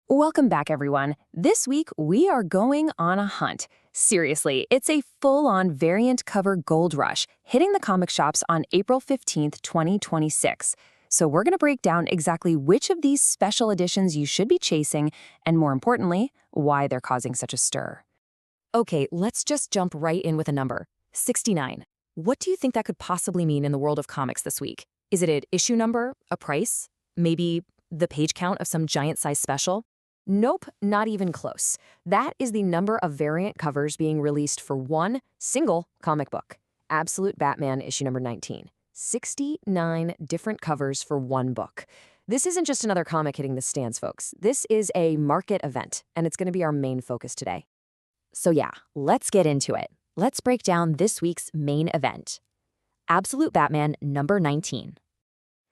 Welcome back, everyone. This week, we are going on a hunt. Seriously, it's a full-on variant cover gold rush hitting the comic shops on April 15th, 2026. So we're going to break down exactly which of these special editions you should be chasing, and more importantly, why they're causing such a stir. Okay, let's just jump right in with a number. 69. What do you think that could possibly mean in the world of comics this week? Is it an issue number, a price, maybe the page count of some giant-size special? Nope, not even close. That is the number of variant covers being released for one single comic book. Absolute Batman issue number 19. 69 different covers for one book. This isn't just another comic hitting the stands, folks. This is a market event, and it's going to be our main focus today. So yeah, let's get into it. Let's break down this week's main event. Absolute Batman number 19.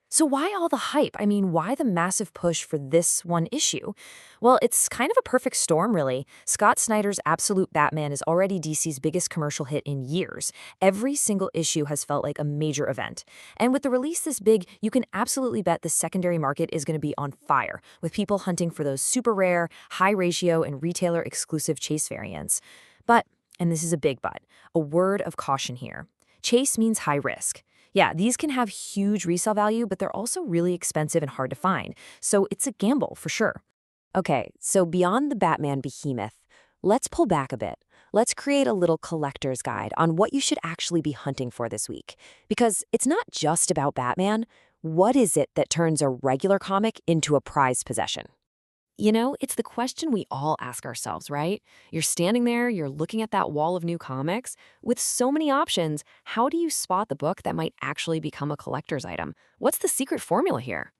So why all the hype? I mean, why the massive push for this one issue? Well, it's kind of a perfect storm, really. Scott Snyder's Absolute Batman is already DC's biggest commercial hit in years. Every single issue has felt like a major event. And with the release this big, you can absolutely bet the secondary market is going to be on fire, with people hunting for those super rare, high ratio, and retailer exclusive chase variants. But, and this is a big but, a word of caution here. Chase means high risk. Yeah, these can have huge resale value, but they're also really expensive and hard to find, so it's a gamble for sure. Okay, so beyond the Batman behemoth, let's pull back a bit. Let's create a little collector's guide on what you should actually be hunting for this week. Because it's not just about Batman. What is it that turns a regular comic into a prized possession? You know, it's the question we all ask ourselves, right? You're standing there, you're looking at that wall of new comics. With so many options, how do you spot the book that might actually become a collector's item? What's the secret formula here?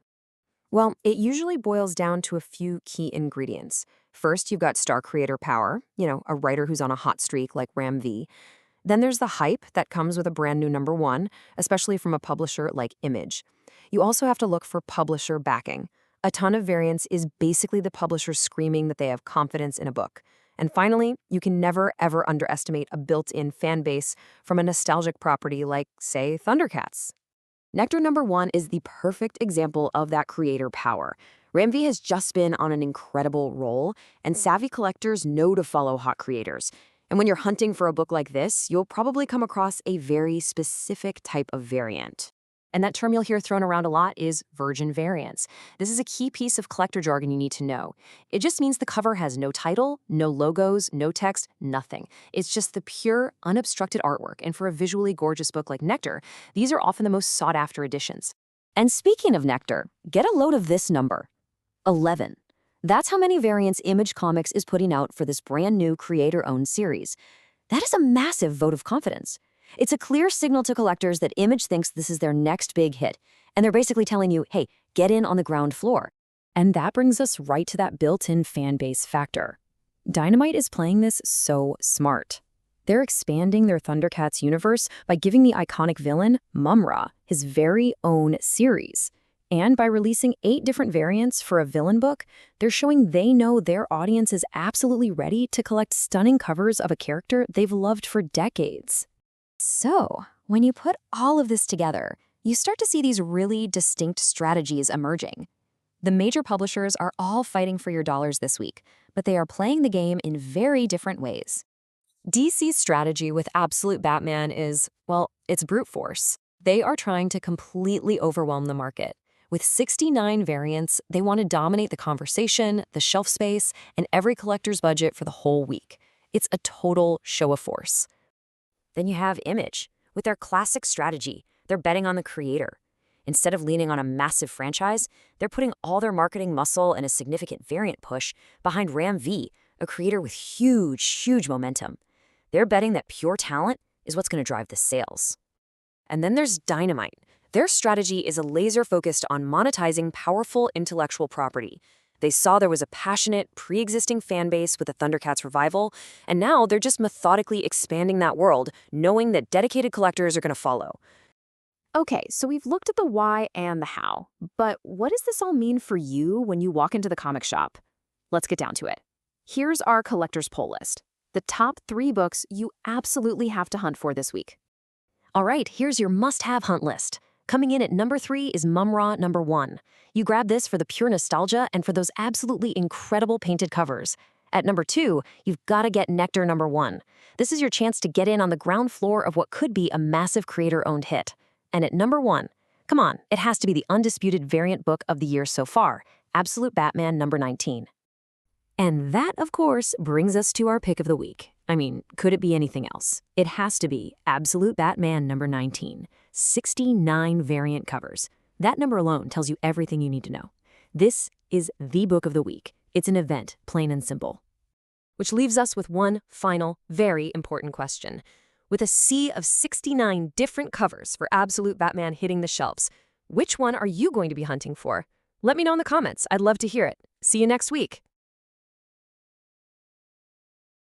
Well, it usually boils down to a few key ingredients. First, you've got star creator power, a writer who's on a hot streak like Ram V. Then there's the hype that comes with a brand new number one, especially from a publisher like Image. You also have to look for publisher backing. A ton of variants is basically the publisher screaming that they have confidence in a book. And finally, you can never, ever underestimate a built-in fan base from a nostalgic property like, say, ThunderCats. Nectar number one is the perfect example of that creator power. Ram V has just been on an incredible roll, and savvy collectors know to follow hot creators. And when you're hunting for a book like this, you'll probably come across a very specific type of variant. And that term you'll hear thrown around a lot is virgin variants. This is a key piece of collector jargon you need to know. It just means the cover has no title, no logos, no text, nothing. It's just the pure, unobstructed artwork. And for a visually gorgeous book like Nectar, these are often the most sought-after editions. And speaking of Nectar, get a load of this number. 11. That's how many variants Image Comics is putting out for this brand new creator-owned series. That is a massive vote of confidence. It's a clear signal to collectors that Image thinks this is their next big hit, and they're basically telling you, hey, get in on the ground floor. And that brings us right to that built-in fan base factor. Dynamite is playing this so smart. They're expanding their ThunderCats universe by giving the iconic villain, Mumm-Ra, his very own series. And by releasing 8 different variants for a villain book, they're showing they know their audience is absolutely ready to collect stunning covers of a character they've loved for decades. So, when you put all of this together, you start to see these really distinct strategies emerging. The major publishers are all fighting for your dollars this week, but they are playing the game in very different ways. DC's strategy with Absolute Batman is, well, it's brute force. They are trying to completely overwhelm the market. With 69 variants, they want to dominate the conversation, the shelf space, and every collector's budget for the whole week. It's a total show of force. Then you have Image. With their classic strategy, they're betting on the creator. Instead of leaning on a massive franchise, they're putting all their marketing muscle and a significant variant push behind Ram V, a creator with huge momentum. They're betting that pure talent is what's going to drive the sales. And then there's Dynamite. Their strategy is a laser focused on monetizing powerful intellectual property. They saw there was a passionate, pre-existing fan base with the ThunderCats revival, and now they're just methodically expanding that world, knowing that dedicated collectors are going to follow. Okay, so we've looked at the why and the how, but what does this all mean for you when you walk into the comic shop? Let's get down to it. Here's our collector's poll list. The top 3 books you absolutely have to hunt for this week. All right, here's your must-have hunt list. Coming in at number 3 is Mumm-Ra number 1. You grab this for the pure nostalgia and for those absolutely incredible painted covers. At number 2, you've got to get Nectar number 1. This is your chance to get in on the ground floor of what could be a massive creator-owned hit. And at number 1, come on, it has to be the undisputed variant book of the year so far, Absolute Batman number 19. And that, of course, brings us to our pick of the week. I mean, could it be anything else? It has to be Absolute Batman number 19. 69 variant covers. That number alone tells you everything you need to know. This is the book of the week. It's an event, plain and simple. Which leaves us with one final, very important question. With a sea of 69 different covers for Absolute Batman hitting the shelves, which one are you going to be hunting for? Let me know in the comments. I'd love to hear it. See you next week.